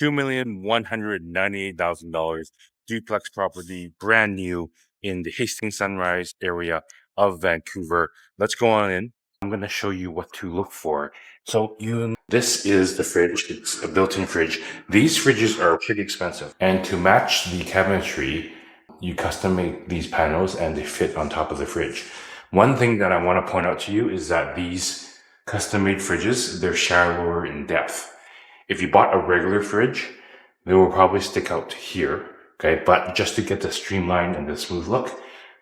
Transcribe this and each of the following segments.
$2,198,000 duplex property, brand new in the Hastings Sunrise area of Vancouver. Let's go on in. I'm going to show you what to look for. So this is the fridge. It's a built-in fridge. These fridges are pretty expensive. And to match the cabinetry, you custom make these panels and they fit on top of the fridge. One thing that I want to point out to you is that these custom-made fridges, they're shallower in depth. If you bought a regular fridge, they will probably stick out here, okay? But just to get the streamline and the smooth look,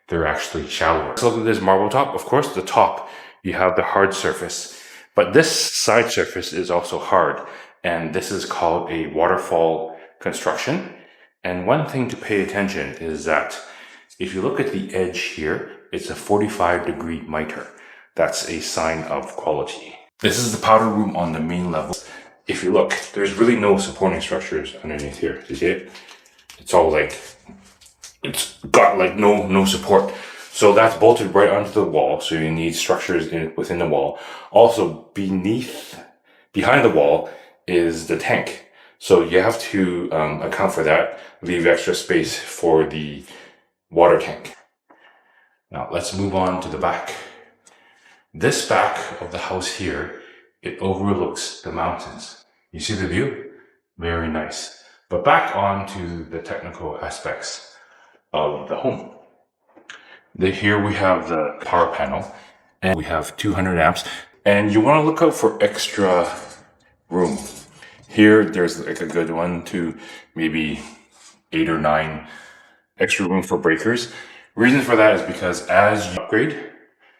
they're actually shallower. Let's look at this marble top. Of course, the top, you have the hard surface, but this side surface is also hard, and this is called a waterfall construction. And one thing to pay attention is that if you look at the edge here, it's a 45-degree miter. That's a sign of quality. This is the powder room on the main level. If you look, there's really no supporting structures underneath here. You see it? It's all like, it's got like no support. So that's bolted right onto the wall. So you need structures within the wall. Also behind the wall is the tank. So you have to account for that, leave extra space for the water tank. Now let's move on to the back. This back of the house here, it overlooks the mountains. You see the view? Very nice. But back on to the technical aspects of the home. Here we have the power panel, and we have 200 amps. And you want to look out for extra room. Here, there's like a good 1 to maybe 8 or 9 extra room for breakers. Reason for that is because as you upgrade,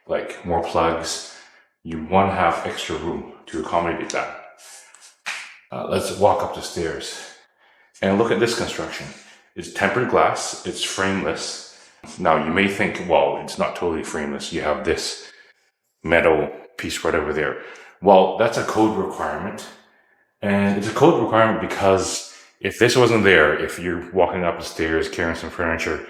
like more plugs, you want to have extra room to accommodate that. Let's walk up the stairs and look at this construction. It's tempered glass, it's frameless. Now you may think, well, it's not totally frameless. You have this metal piece right over there. Well, that's a code requirement. And it's a code requirement because if this wasn't there, if you're walking up the stairs carrying some furniture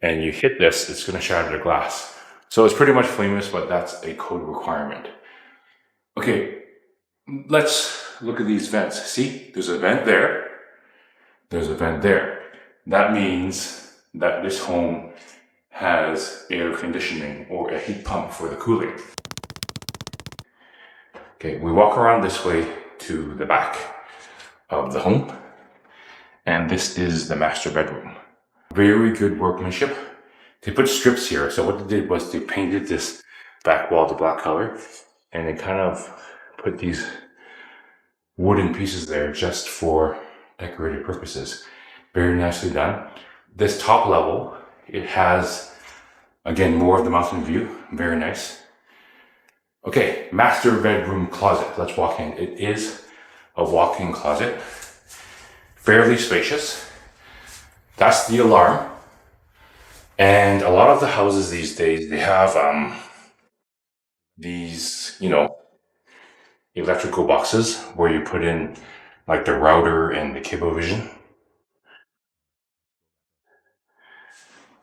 and you hit this, it's going to shatter the glass. So it's pretty much flameless, but that's a code requirement. Okay, let's look at these vents. See, there's a vent there. There's a vent there. That means that this home has air conditioning or a heat pump for the cooling. Okay, we walk around this way to the back of the home. And this is the master bedroom. Very good workmanship. They put strips here. So what they did was they painted this back wall the black color, and they kind of put these wooden pieces there just for decorative purposes. Very nicely done. This top level, it has, again, more of the mountain view. Very nice. Okay, master bedroom closet. Let's walk in. It is a walk-in closet. Fairly spacious. That's the alarm. And a lot of the houses these days, they have these, electrical boxes where you put in like the router and the Cablevision.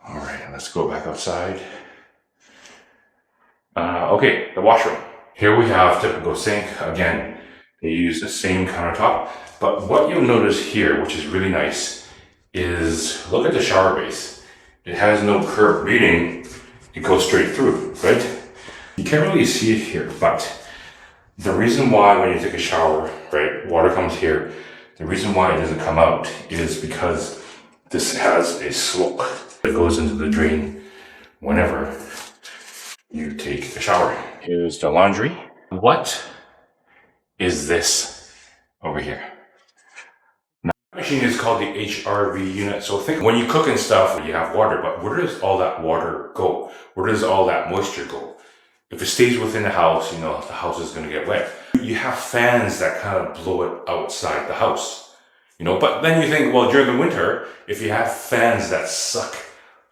All right, let's go back outside. Okay, the washroom. Here we have typical sink. Again, they use the same countertop. But what you'll notice here, which is really nice, is look at the shower base. It has no curve, meaning it goes straight through, right? You can't really see it here, but the reason why when you take a shower, right, water comes here, the reason why it doesn't come out is because this has a slope that goes into the drain whenever you take a shower. Here's the laundry. What is this over here? Now, the machine is called the HRV unit. So think when you cook and stuff, you have water, but where does all that water go? Where does all that moisture go? If it stays within the house, the house is going to get wet. You have fans that kind of blow it outside the house, but then you think, well, during the winter, if you have fans that suck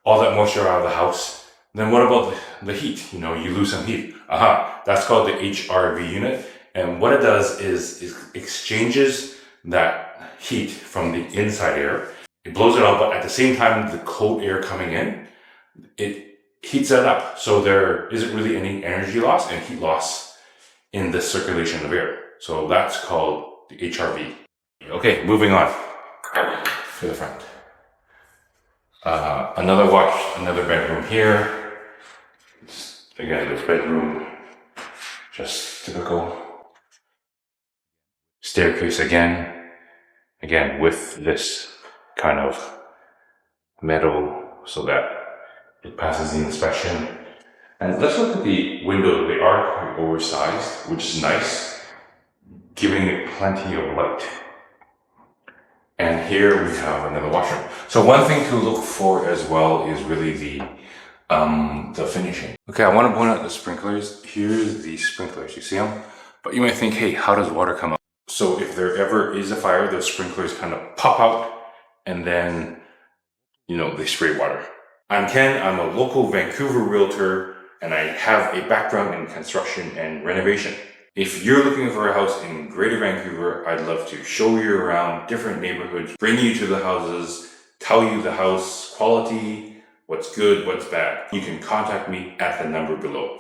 all that moisture out of the house, then what about the heat? You lose some heat. That's called the HRV unit. And what it does is it exchanges that heat from the inside air. It blows it out, but at the same time, the cold air coming in, it heats it up. So there isn't really any energy loss and heat loss in the circulation of air. So that's called the HRV. Okay, moving on to the front. Another bedroom here. Again, this bedroom, just typical. Staircase again with this kind of metal so that it passes the inspection. And let's look at the windows. They are quite oversized, which is nice, giving it plenty of light. And here we have another washroom. So one thing to look for as well is really the finishing. Okay, I want to point out the sprinklers. Here's the sprinklers, you see them? But you might think, hey, how does water come out? So if there ever is a fire, those sprinklers kind of pop out and then, they spray water. I'm Ken, I'm a local Vancouver realtor and I have a background in construction and renovation. If you're looking for a house in Greater Vancouver, I'd love to show you around different neighborhoods, bring you to the houses, tell you the house quality, what's good, what's bad. You can contact me at the number below.